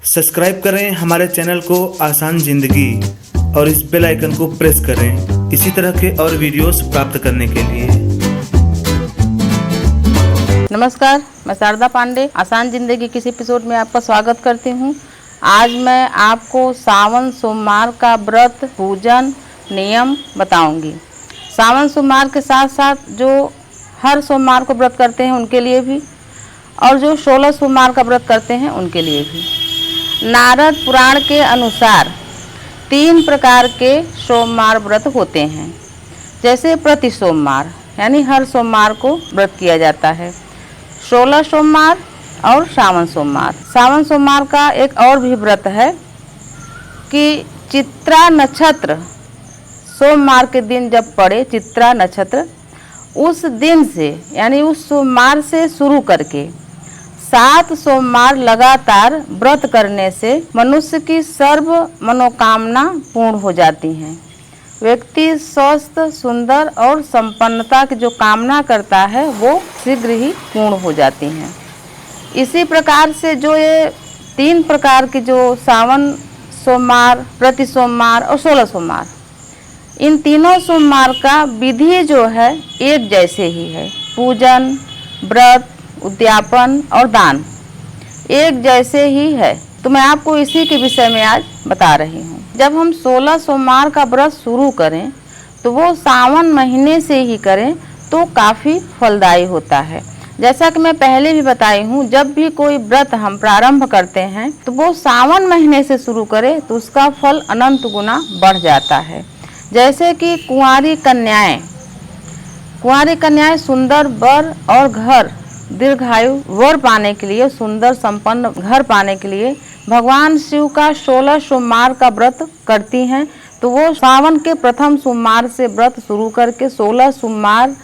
Subscribe करें हमारे channel को आसान जिंदगी और इस बेल आइकन को प्रेस करें इसी तरह के और वीडियोस प्राप्त करने के लिए। नमस्कार, मैं शारदा पांडे आसान जिंदगी के इस एपिसोड में आपका स्वागत करती हूँ। आज मैं आपको सावन सोमवार का व्रत पूजन नियम बताऊंगी। सावन सोमवार के साथ साथ जो हर सोमवार को व्रत करते हैं उनके लिए भी, और जो 16 सोमवार का व्रत करते हैं उनके लिए भी। नारद पुराण के अनुसार 3 प्रकार के सोमवार व्रत होते हैं। जैसे प्रति सोमवार यानी हर सोमवार को व्रत किया जाता है, 16 सोमवार और सावन सोमवार। सावन सोमवार का एक और भी व्रत है कि चित्रा नक्षत्र सोमवार के दिन जब पड़े चित्रा नक्षत्र, उस दिन से यानी उस सोमवार से शुरू करके 7 सोमवार लगातार व्रत करने से मनुष्य की सर्व मनोकामना पूर्ण हो जाती हैं। व्यक्ति स्वस्थ, सुंदर और संपन्नता की जो कामना करता है वो शीघ्र ही पूर्ण हो जाती हैं। इसी प्रकार से जो ये 3 प्रकार की जो सावन सोमवार, प्रति सोमवार और 16 सोमवार, इन तीनों सोमवार का विधि जो है एक जैसे ही है। पूजन, व्रत, उद्यापन और दान एक जैसे ही है। तो मैं आपको इसी के विषय में आज बता रही हूँ। जब हम 16 सोमवार का व्रत शुरू करें तो वो सावन महीने से ही करें तो काफ़ी फलदायी होता है। जैसा कि मैं पहले भी बताई हूँ, जब भी कोई व्रत हम प्रारंभ करते हैं तो वो सावन महीने से शुरू करें तो उसका फल अनंत गुना बढ़ जाता है। जैसे कि कुंवारी कन्याएं सुंदर वर और घर, दीर्घायु वर पाने के लिए, सुंदर संपन्न घर पाने के लिए भगवान शिव का 16 सोमवार का व्रत करती हैं। तो वो सावन के प्रथम सोमवार से व्रत शुरू करके 16 सोमवार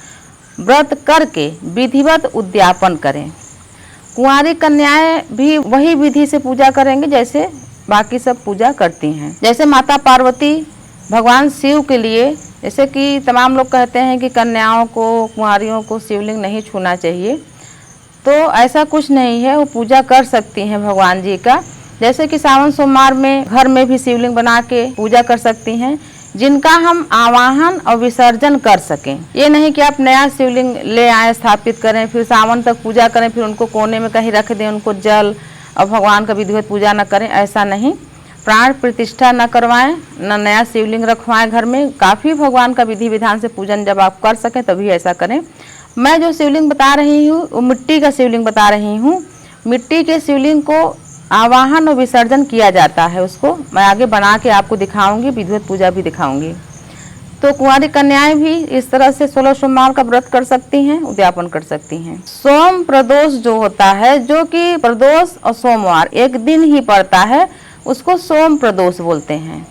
व्रत करके विधिवत उद्यापन करें। कुंवारी कन्याएं भी वही विधि से पूजा करेंगे जैसे बाकी सब पूजा करती हैं। जैसे माता पार्वती भगवान शिव के लिए, जैसे कि तमाम लोग कहते हैं कि कन्याओं को, कुंवारियों को शिवलिंग नहीं छूना चाहिए, तो ऐसा कुछ नहीं है, वो पूजा कर सकती हैं भगवान जी का। जैसे कि सावन सोमवार में घर में भी शिवलिंग बना के पूजा कर सकती हैं, जिनका हम आवाहन और विसर्जन कर सकें। ये नहीं कि आप नया शिवलिंग ले आए, स्थापित करें, फिर सावन तक पूजा करें, फिर उनको कोने में कहीं रख दें, उनको जल और भगवान का विधिवत पूजा न करें, ऐसा नहीं। प्राण प्रतिष्ठा न करवाएं, न नया शिवलिंग रखवाएं घर में। काफ़ी भगवान का विधि विधान से पूजन जब आप कर सकें तभी ऐसा करें। मैं जो शिवलिंग बता रही हूँ वो मिट्टी का शिवलिंग बता रही हूँ। मिट्टी के शिवलिंग को आवाहन और विसर्जन किया जाता है, उसको मैं आगे बना के आपको दिखाऊंगी, विधिवत पूजा भी दिखाऊंगी। तो कुंवारी कन्याएं भी इस तरह से 16 सोमवार का व्रत कर सकती हैं, उद्यापन कर सकती हैं। सोम प्रदोष जो होता है, जो कि प्रदोष और सोमवार एक दिन ही पड़ता है, उसको सोम प्रदोष बोलते हैं।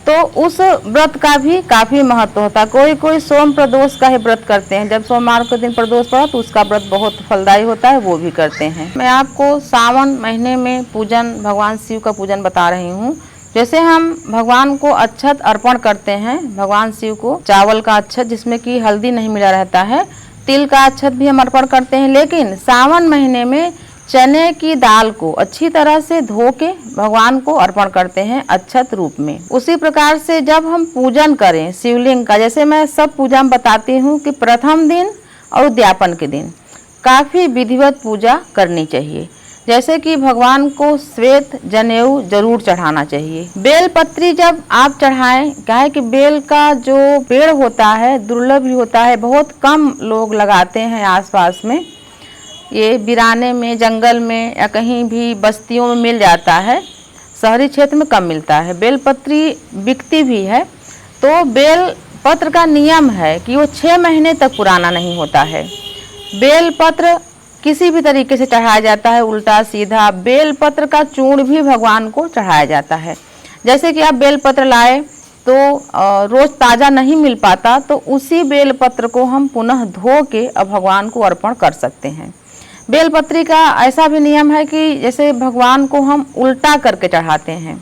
तो उस व्रत का भी काफ़ी महत्व होता है। कोई कोई सोम प्रदोष का ही व्रत करते हैं, जब सोमवार के दिन प्रदोष पड़ा तो उसका व्रत बहुत फलदायी होता है, वो भी करते हैं। मैं आपको सावन महीने में पूजन, भगवान शिव का पूजन बता रही हूँ। जैसे हम भगवान को अक्षत अर्पण करते हैं, भगवान शिव को चावल का अक्षत जिसमें कि हल्दी नहीं मिला रहता है, तिल का अक्षत भी हम अर्पण करते हैं। लेकिन सावन महीने में चने की दाल को अच्छी तरह से धो के भगवान को अर्पण करते हैं अक्षत रूप में। उसी प्रकार से जब हम पूजन करें शिवलिंग का, जैसे मैं सब पूजा में बताती हूँ कि प्रथम दिन और उद्यापन के दिन काफ़ी विधिवत पूजा करनी चाहिए। जैसे कि भगवान को श्वेत जनेऊ जरूर चढ़ाना चाहिए। बेलपत्री जब आप चढ़ाएं, क्या है कि बेल का जो पेड़ होता है दुर्लभ ही होता है, बहुत कम लोग लगाते हैं आसपास में। ये वीराने में, जंगल में या कहीं भी बस्तियों में मिल जाता है, शहरी क्षेत्र में कम मिलता है। बेलपत्री बिकती भी है। तो बेल पत्र का नियम है कि वो 6 महीने तक पुराना नहीं होता है। बेल पत्र किसी भी तरीके से चढ़ाया जाता है, उल्टा सीधा। बेल पत्र का चूर्ण भी भगवान को चढ़ाया जाता है। जैसे कि आप बेल पत्र लाए तो रोज़ ताज़ा नहीं मिल पाता, तो उसी बेल पत्र को हम पुनः धो के भगवान को अर्पण कर सकते हैं। बेलपत्री का ऐसा भी नियम है कि जैसे भगवान को हम उल्टा करके चढ़ाते हैं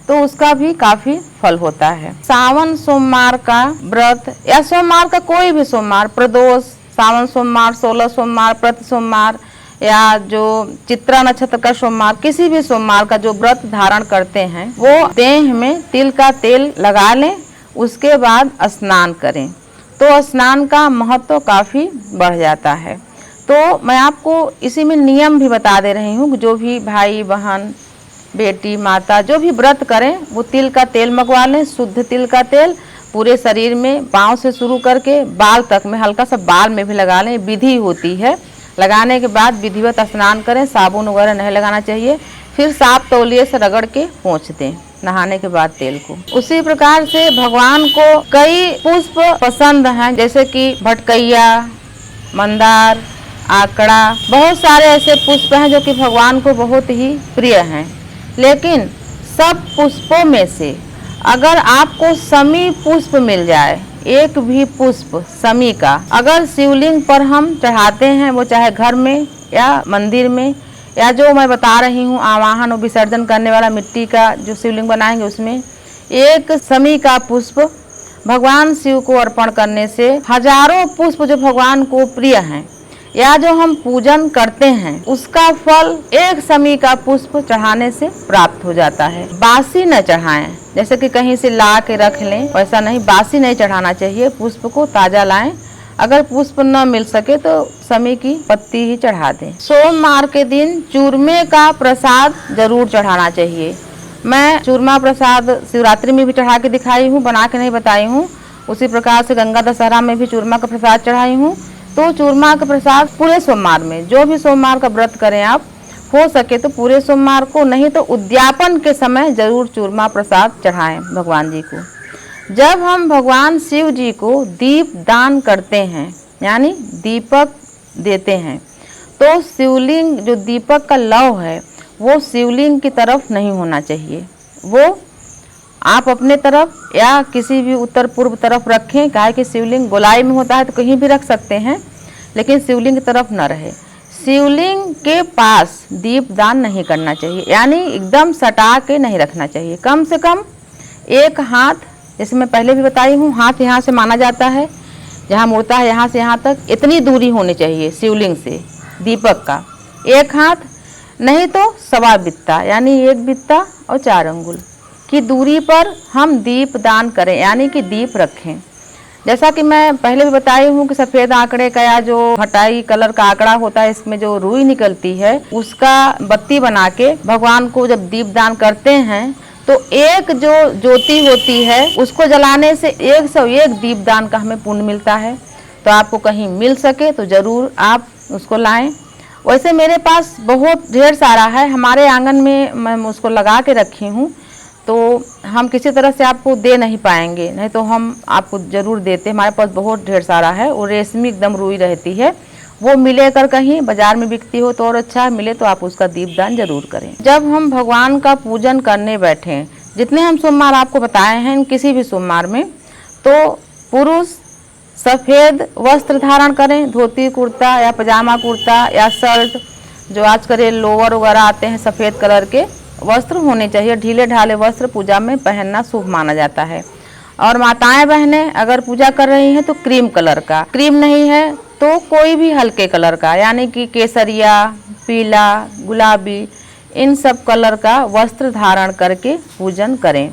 तो उसका भी काफ़ी फल होता है। सावन सोमवार का व्रत या सोमवार का कोई भी सोमवार, प्रदोष, सावन सोमवार, 16 सोमवार, प्रति सोमवार, या जो चित्रा नक्षत्र का सोमवार, किसी भी सोमवार का जो व्रत धारण करते हैं वो देह में तिल का तेल लगा लें, उसके बाद स्नान करें तो स्नान का महत्व काफ़ी बढ़ जाता है। तो मैं आपको इसी में नियम भी बता दे रही हूँ, जो भी भाई बहन बेटी माता जो भी व्रत करें वो तिल का तेल मंगवा लें, शुद्ध तिल का तेल पूरे शरीर में पाँव से शुरू करके बाल तक में, हल्का सा बाल में भी लगा लें, विधि होती है। लगाने के बाद विधिवत स्नान करें, साबुन वगैरह नहीं लगाना चाहिए, फिर साफ तौलिए से रगड़ के पोंछ दें नहाने के बाद तेल को। उसी प्रकार से भगवान को कई पुष्प पसंद हैं, जैसे कि भटकैया, मंदार, आकड़ा, बहुत सारे ऐसे पुष्प हैं जो कि भगवान को बहुत ही प्रिय हैं। लेकिन सब पुष्पों में से अगर आपको शमी पुष्प मिल जाए, एक भी पुष्प शमी का अगर शिवलिंग पर हम चढ़ाते हैं, वो चाहे घर में या मंदिर में, या जो मैं बता रही हूँ आवाहन और विसर्जन करने वाला मिट्टी का जो शिवलिंग बनाएंगे उसमें एक शमी का पुष्प भगवान शिव को अर्पण करने से हजारों पुष्प जो भगवान को प्रिय हैं या जो हम पूजन करते हैं उसका फल एक शमी का पुष्प चढ़ाने से प्राप्त हो जाता है। बासी न चढ़ाएं, जैसे कि कहीं से ला के रख लें, वैसा नहीं, बासी नहीं चढ़ाना चाहिए, पुष्प को ताजा लाएं। अगर पुष्प न मिल सके तो शमी की पत्ती ही चढ़ा दें। सोमवार के दिन चूरमे का प्रसाद जरूर चढ़ाना चाहिए। मैं चूरमा प्रसाद शिवरात्रि में भी चढ़ा के दिखाई हूँ, बना के नहीं बताई हूँ। उसी प्रकार से गंगा दशहरा में भी चूरमा का प्रसाद चढ़ाई हूँ। तो चूरमा का प्रसाद पूरे सोमवार में, जो भी सोमवार का व्रत करें आप, हो सके तो पूरे सोमवार को, नहीं तो उद्यापन के समय जरूर चूरमा प्रसाद चढ़ाएं भगवान जी को। जब हम भगवान शिव जी को दीप दान करते हैं यानी दीपक देते हैं, तो शिवलिंग जो दीपक का लौ है वो शिवलिंग की तरफ नहीं होना चाहिए, वो आप अपने तरफ या किसी भी उत्तर पूर्व तरफ रखें। काहे कि शिवलिंग गोलाई में होता है तो कहीं भी रख सकते हैं, लेकिन शिवलिंग की तरफ न रहे। शिवलिंग के पास दीप दान नहीं करना चाहिए, यानी एकदम सटा के नहीं रखना चाहिए। कम से कम एक हाथ, जैसे मैं पहले भी बताई हूँ, हाथ यहाँ से माना जाता है, जहाँ मुड़ता है यहाँ से यहाँ तक इतनी दूरी होनी चाहिए शिवलिंग से दीपक का, एक हाथ, नहीं तो सवा बित्ता यानी एक बित्ता और 4 अंगुल की दूरी पर हम दीप दान करें, यानी कि दीप रखें। जैसा कि मैं पहले भी बताई हूँ कि सफ़ेद आंकड़े का या जो हटाई कलर का आंकड़ा होता है, इसमें जो रुई निकलती है उसका बत्ती बना के भगवान को जब दीप दान करते हैं तो एक जो ज्योति होती है उसको जलाने से 101 दीप दान का हमें पुण्य मिलता है। तो आपको कहीं मिल सके तो ज़रूर आप उसको लाएं। वैसे मेरे पास बहुत ढेर सारा है, हमारे आंगन में मैं उसको लगा के रखी हूँ, तो हम किसी तरह से आपको दे नहीं पाएंगे, नहीं तो हम आपको ज़रूर देते। हमारे पास बहुत ढेर सारा है, वो रेशमी एकदम रुई रहती है, वो मिले कर कहीं बाजार में बिकती हो तो और अच्छा, मिले तो आप उसका दीपदान जरूर करें। जब हम भगवान का पूजन करने बैठें, जितने हम सोमवार आपको बताए हैं, किसी भी सोमवार में, तो पुरुष सफ़ेद वस्त्र धारण करें, धोती कुर्ता या पजामा कुर्ता या शर्ट, जो आजकल लोअर वगैरह आते हैं, सफ़ेद कलर के वस्त्र होने चाहिए। ढीले ढाले वस्त्र पूजा में पहनना शुभ माना जाता है। और माताएं बहनें अगर पूजा कर रही हैं तो क्रीम कलर का, क्रीम नहीं है तो कोई भी हल्के कलर का, यानी कि केसरिया, पीला, गुलाबी, इन सब कलर का वस्त्र धारण करके पूजन करें।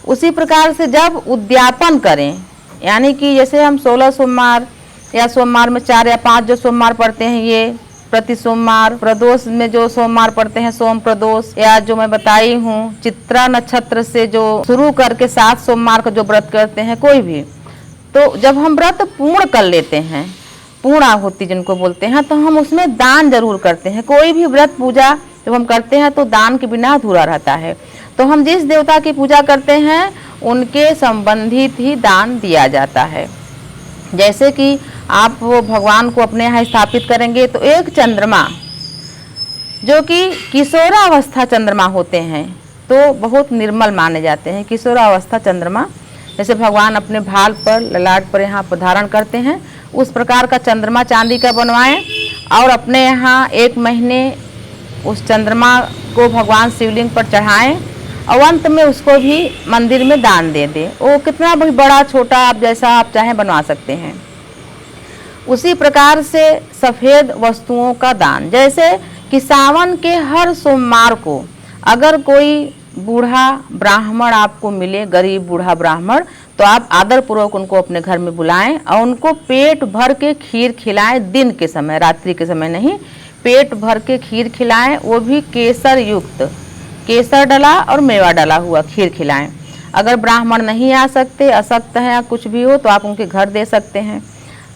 उसी प्रकार से जब उद्यापन करें, यानी कि जैसे हम 16 सोमवार या सोमवार में 4 या 5 जो सोमवार पढ़ते हैं, ये प्रति सोमवार, प्रदोष में जो सोमवार पढ़ते हैं सोम प्रदोष, या जो मैं बताई हूँ चित्रा नक्षत्र से जो शुरू करके 7 सोमवार का जो व्रत करते हैं कोई भी, तो जब हम व्रत पूर्ण कर लेते हैं, पूर्णाहुति जिनको बोलते हैं, तो हम उसमें दान जरूर करते हैं। कोई भी व्रत पूजा जब हम करते हैं तो दान के बिना अधूरा रहता है। तो हम जिस देवता की पूजा करते हैं उनके संबंधित ही दान दिया जाता है। जैसे कि आप वो भगवान को अपने यहाँ स्थापित करेंगे तो एक चंद्रमा जो कि किशोरावस्था चंद्रमा होते हैं तो बहुत निर्मल माने जाते हैं। किशोरावस्था चंद्रमा जैसे भगवान अपने भाल पर, ललाट पर यहाँ पर धारण करते हैं, उस प्रकार का चंद्रमा चांदी का बनवाएं और अपने यहाँ 1 महीने उस चंद्रमा को भगवान शिवलिंग पर चढ़ाएं और अंत में उसको भी मंदिर में दान दे दें। वो कितना भी बड़ा छोटा आप जैसा आप चाहें बनवा सकते हैं। उसी प्रकार से सफ़ेद वस्तुओं का दान, जैसे कि सावन के हर सोमवार को अगर कोई बूढ़ा ब्राह्मण आपको मिले, गरीब बूढ़ा ब्राह्मण, तो आप आदरपूर्वक उनको अपने घर में बुलाएं और उनको पेट भर के खीर खिलाएं। दिन के समय, रात्रि के समय नहीं, पेट भर के खीर खिलाएं, वो भी केसर युक्त, केसर डला और मेवा डला हुआ खीर खिलाएं। अगर ब्राह्मण नहीं आ सकते, अशक्त हैं या कुछ भी हो, तो आप उनके घर दे सकते हैं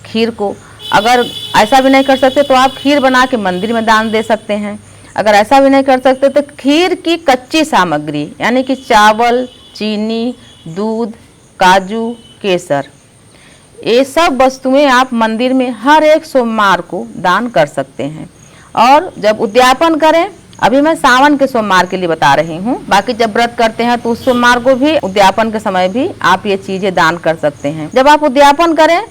खीर को। अगर ऐसा भी नहीं कर सकते तो आप खीर बना के मंदिर में दान दे सकते हैं। अगर ऐसा भी नहीं कर सकते तो खीर की कच्ची सामग्री यानी कि चावल, चीनी, दूध, काजू, केसर, ये सब वस्तुएं आप मंदिर में हर एक सोमवार को दान कर सकते हैं। और जब उद्यापन करें, अभी मैं सावन के सोमवार के लिए बता रही हूँ, बाकी जब व्रत करते हैं तो उस सोमवार को भी, उद्यापन के समय भी आप ये चीजें दान कर सकते हैं। जब आप उद्यापन करें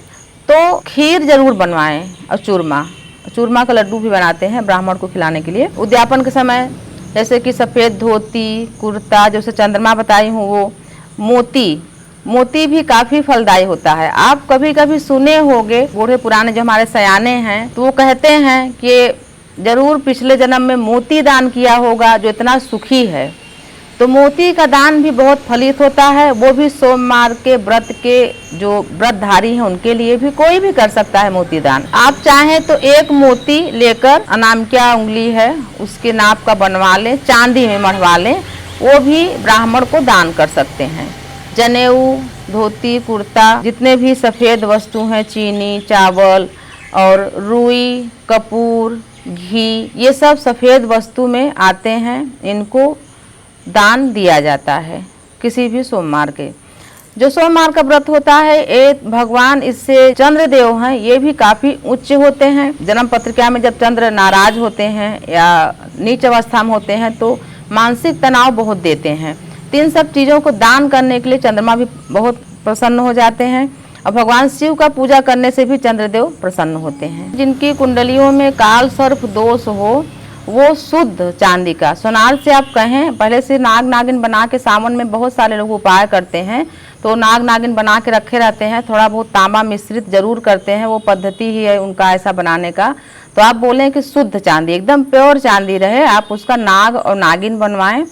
तो खीर जरूर बनवाएं और चूरमा का लड्डू भी बनाते हैं ब्राह्मण को खिलाने के लिए। उद्यापन के समय जैसे कि सफ़ेद धोती, कुर्ता, जैसे चंद्रमा बताई हूँ, वो मोती भी काफ़ी फलदायी होता है। आप कभी कभी सुने होंगे, बूढ़े पुराने जो हमारे सयाने हैं तो वो कहते हैं कि जरूर पिछले जन्म में मोती दान किया होगा जो इतना सुखी है। तो मोती का दान भी बहुत फलित होता है, वो भी सोमवार के व्रत के जो व्रतधारी हैं उनके लिए भी कोई भी कर सकता है मोती दान। आप चाहें तो एक मोती लेकर, अनामिका उंगली है उसके नाप का बनवा लें, चांदी में मढ़वा लें, वो भी ब्राह्मण को दान कर सकते हैं। जनेऊ, धोती, कुर्ता, जितने भी सफ़ेद वस्तु हैं, चीनी, चावल और रुई, कपूर, घी, ये सब सफ़ेद वस्तु में आते हैं। इनको दान दिया जाता है किसी भी सोमवार के। जो सोमवार का व्रत होता है, ये भगवान इससे चंद्रदेव हैं, ये भी काफ़ी उच्च होते हैं। जन्म पत्रिका में जब चंद्र नाराज होते हैं या नीच अवस्था में होते हैं तो मानसिक तनाव बहुत देते हैं। तो इन सब चीज़ों को दान करने के लिए चंद्रमा भी बहुत प्रसन्न हो जाते हैं और भगवान शिव का पूजा करने से भी चंद्रदेव प्रसन्न होते हैं। जिनकी कुंडलियों में काल सर्प दोष हो, वो शुद्ध चांदी का, सोनार से आप कहें, पहले से नाग नागिन बना के, सावन में बहुत सारे लोग उपाय करते हैं तो नाग नागिन बना के रखे रहते हैं, थोड़ा बहुत तांबा मिश्रित जरूर करते हैं, वो पद्धति ही है उनका ऐसा बनाने का। तो आप बोलें कि शुद्ध चांदी, एकदम प्योर चांदी रहे, आप उसका नाग और नागिन बनवाएं।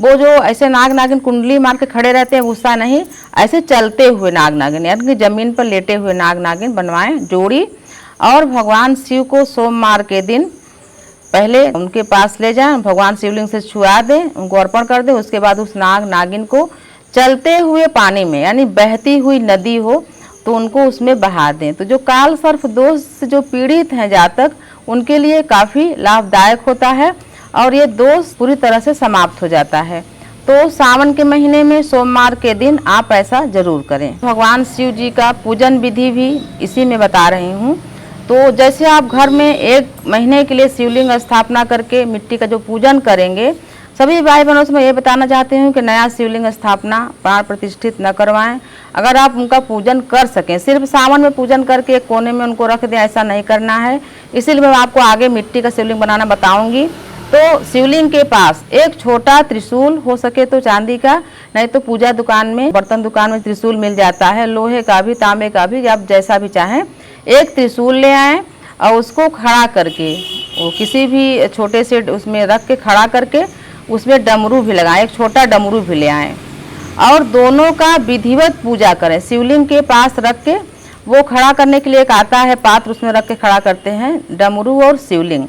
वो जो ऐसे नाग नागिन कुंडली मार के खड़े रहते हैं, गुस्सा नहीं, ऐसे चलते हुए नाग नागिन यानी कि जमीन पर लेटे हुए नाग नागिन बनवाएं जोड़ी। और भगवान शिव को सोमवार के दिन पहले उनके पास ले जाएं, भगवान शिवलिंग से छुआ दें, उनको अर्पण कर दें। उसके बाद उस नाग नागिन को चलते हुए पानी में, यानी बहती हुई नदी हो तो उनको उसमें बहा दें। तो जो काल सर्प दोष से जो पीड़ित हैं जातक, उनके लिए काफ़ी लाभदायक होता है और ये दोष पूरी तरह से समाप्त हो जाता है। तो सावन के महीने में सोमवार के दिन आप ऐसा जरूर करें। भगवान शिव जी का पूजन विधि भी इसी में बता रही हूँ। तो जैसे आप घर में 1 महीने के लिए शिवलिंग स्थापना करके मिट्टी का जो पूजन करेंगे, सभी भाई बहनों से मैं ये बताना चाहती हूँ कि नया शिवलिंग स्थापना प्राण प्रतिष्ठित न करवाएं। अगर आप उनका पूजन कर सकें, सिर्फ सावन में पूजन करके एक कोने में उनको रख दें, ऐसा नहीं करना है। इसीलिए मैं आपको आगे मिट्टी का शिवलिंग बनाना बताऊँगी। तो शिवलिंग के पास एक छोटा त्रिशूल हो सके तो चांदी का, नहीं तो पूजा दुकान में, बर्तन दुकान में त्रिशूल मिल जाता है, लोहे का भी, तांबे का भी, आप जैसा भी चाहें। एक त्रिशूल ले आएँ और उसको खड़ा करके, वो किसी भी छोटे से उसमें रख के खड़ा करके उसमें डमरू भी लगाएं, एक छोटा डमरू भी ले आएँ और दोनों का विधिवत पूजा करें। शिवलिंग के पास रख के, वो खड़ा करने के लिए एक आता है पात्र, उसमें रख के खड़ा करते हैं डमरू और शिवलिंग।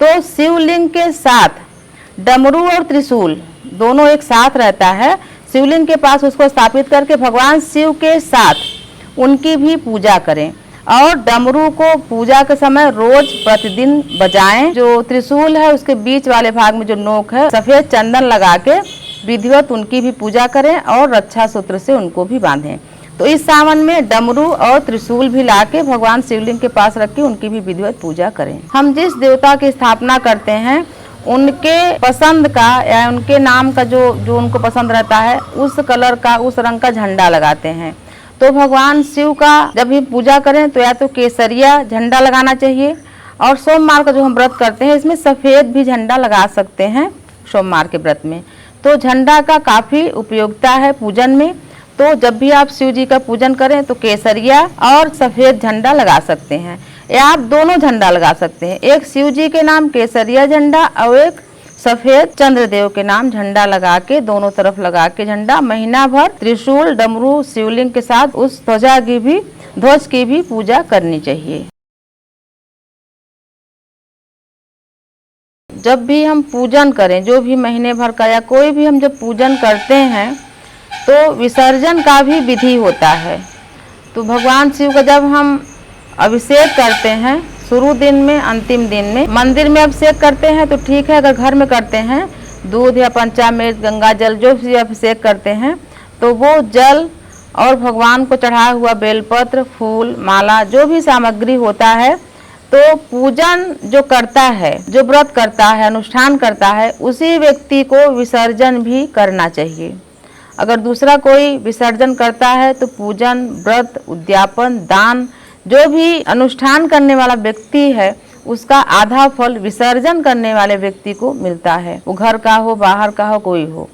तो शिवलिंग के साथ डमरू और त्रिशूल दोनों एक साथ रहता है। शिवलिंग के पास उसको स्थापित करके भगवान शिव के साथ उनकी भी पूजा करें और डमरू को पूजा के समय रोज प्रतिदिन बजाएं। जो त्रिशूल है उसके बीच वाले भाग में जो नोक है, सफ़ेद चंदन लगा के विधिवत उनकी भी पूजा करें और रक्षा सूत्र से उनको भी बांधें। तो इस सावन में डमरू और त्रिशूल भी लाके भगवान शिवलिंग के पास रख के उनकी भी विधिवत पूजा करें। हम जिस देवता की स्थापना करते हैं उनके पसंद का या उनके नाम का जो उनको पसंद रहता है, उस कलर का, उस रंग का झंडा लगाते हैं। तो भगवान शिव का जब भी पूजा करें तो या तो केसरिया झंडा लगाना चाहिए, और सोमवार का जो हम व्रत करते हैं इसमें सफ़ेद भी झंडा लगा सकते हैं सोमवार के व्रत में। तो झंडा का काफ़ी उपयोगिता है पूजन में। तो जब भी आप शिव जी का पूजन करें तो केसरिया और सफेद झंडा लगा सकते हैं, या आप दोनों झंडा लगा सकते हैं, एक शिव जी के नाम केसरिया झंडा और एक सफेद चंद्रदेव के नाम झंडा लगा के, दोनों तरफ लगा के झंडा महीना भर त्रिशूल, डमरू, शिवलिंग के साथ उस ध्वज की भी पूजा करनी चाहिए। जब भी हम पूजन करें, जो भी महीने भर का या कोई भी हम जब पूजन करते हैं तो विसर्जन का भी विधि होता है। तो भगवान शिव का जब हम अभिषेक करते हैं, शुरू दिन में, अंतिम दिन में, मंदिर में अभिषेक करते हैं तो ठीक है, अगर घर में करते हैं दूध या पंचामृत, गंगा जल, जो भी अभिषेक करते हैं तो वो जल और भगवान को चढ़ाया हुआ बेलपत्र, फूल, माला, जो भी सामग्री होता है, तो पूजन जो करता है, जो व्रत करता है, अनुष्ठान करता है, उसी व्यक्ति को विसर्जन भी करना चाहिए। अगर दूसरा कोई विसर्जन करता है तो पूजन, व्रत, उद्यापन, दान, जो भी अनुष्ठान करने वाला व्यक्ति है उसका आधा फल विसर्जन करने वाले व्यक्ति को मिलता है, वो घर का हो, बाहर का हो, कोई हो।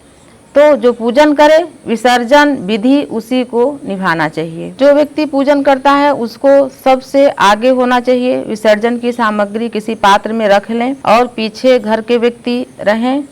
तो जो पूजन करे, विसर्जन विधि उसी को निभाना चाहिए। जो व्यक्ति पूजन करता है उसको सबसे आगे होना चाहिए, विसर्जन की सामग्री किसी पात्र में रख लें और पीछे घर के व्यक्ति रहें।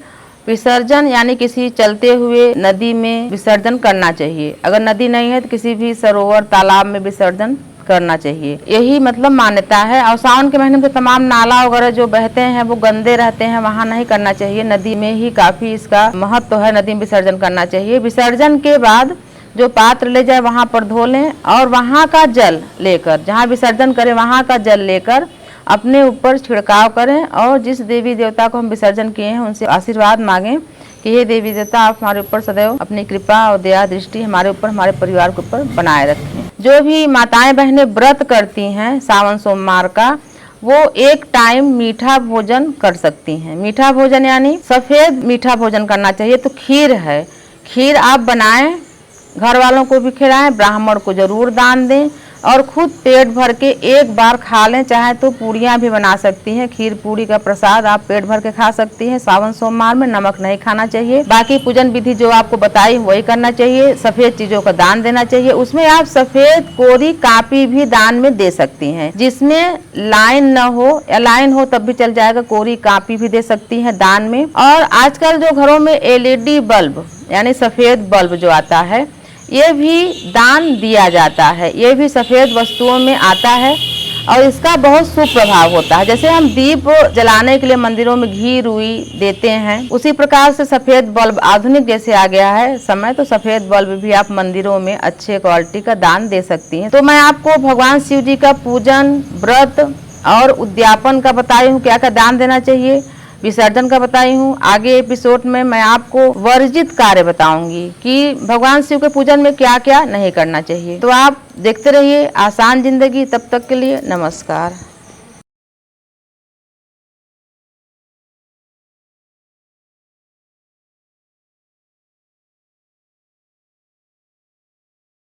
विसर्जन यानी किसी चलते हुए नदी में विसर्जन करना चाहिए, अगर नदी नहीं है तो किसी भी सरोवर, तालाब में विसर्जन करना चाहिए, यही मतलब मान्यता है। और सावन के महीने में तो तमाम नाला वगैरह जो बहते हैं वो गंदे रहते हैं, वहाँ नहीं करना चाहिए, नदी में ही काफी इसका महत्व है, नदी में विसर्जन करना चाहिए। विसर्जन के बाद जो पात्र ले जाए वहाँ पर धो लें और वहाँ का जल लेकर, जहाँ विसर्जन करें वहाँ का जल लेकर अपने ऊपर छिड़काव करें और जिस देवी देवता को हम विसर्जन किए हैं उनसे आशीर्वाद मांगें कि हे देवी देवता, आप हमारे ऊपर सदैव अपनी कृपा और दया दृष्टि हमारे ऊपर, हमारे परिवार के ऊपर बनाए रखें। जो भी माताएं बहनें व्रत करती हैं सावन सोमवार का, वो एक टाइम मीठा भोजन कर सकती हैं। मीठा भोजन यानी सफेद मीठा भोजन करना चाहिए। तो खीर है, खीर आप बनाएं, घर वालों को भी खिलाएं, ब्राह्मण को जरूर दान दें और खुद पेट भर के एक बार खा लें। चाहे तो पूड़ियाँ भी बना सकती हैं, खीर पूड़ी का प्रसाद आप पेट भर के खा सकती हैं। सावन सोमवार में नमक नहीं खाना चाहिए। बाकी पूजन विधि जो आपको बताई वही करना चाहिए। सफेद चीजों का दान देना चाहिए। उसमें आप सफेद कोरी कापी भी दान में दे सकती हैं, जिसमें लाइन न हो या लाइन हो तब भी चल जाएगा, कोरी कापी भी दे सकती हैं दान में। और आजकल जो घरों में LED बल्ब यानी सफेद बल्ब जो आता है, ये भी दान दिया जाता है, ये भी सफ़ेद वस्तुओं में आता है और इसका बहुत शुभ प्रभाव होता है। जैसे हम दीप जलाने के लिए मंदिरों में घी रुई देते हैं, उसी प्रकार से सफ़ेद बल्ब आधुनिक जैसे आ गया है समय, तो सफ़ेद बल्ब भी आप मंदिरों में अच्छे क्वालिटी का दान दे सकती हैं। तो मैं आपको भगवान शिव जी का पूजन, व्रत और उद्यापन का बताई हूँ, क्या क्या दान देना चाहिए, विसर्जन का बताई हूँ। आगे एपिसोड में मैं आपको वर्जित कार्य बताऊंगी कि भगवान शिव के पूजन में क्या क्या नहीं करना चाहिए। तो आप देखते रहिए आसान जिंदगी। तब तक के लिए नमस्कार।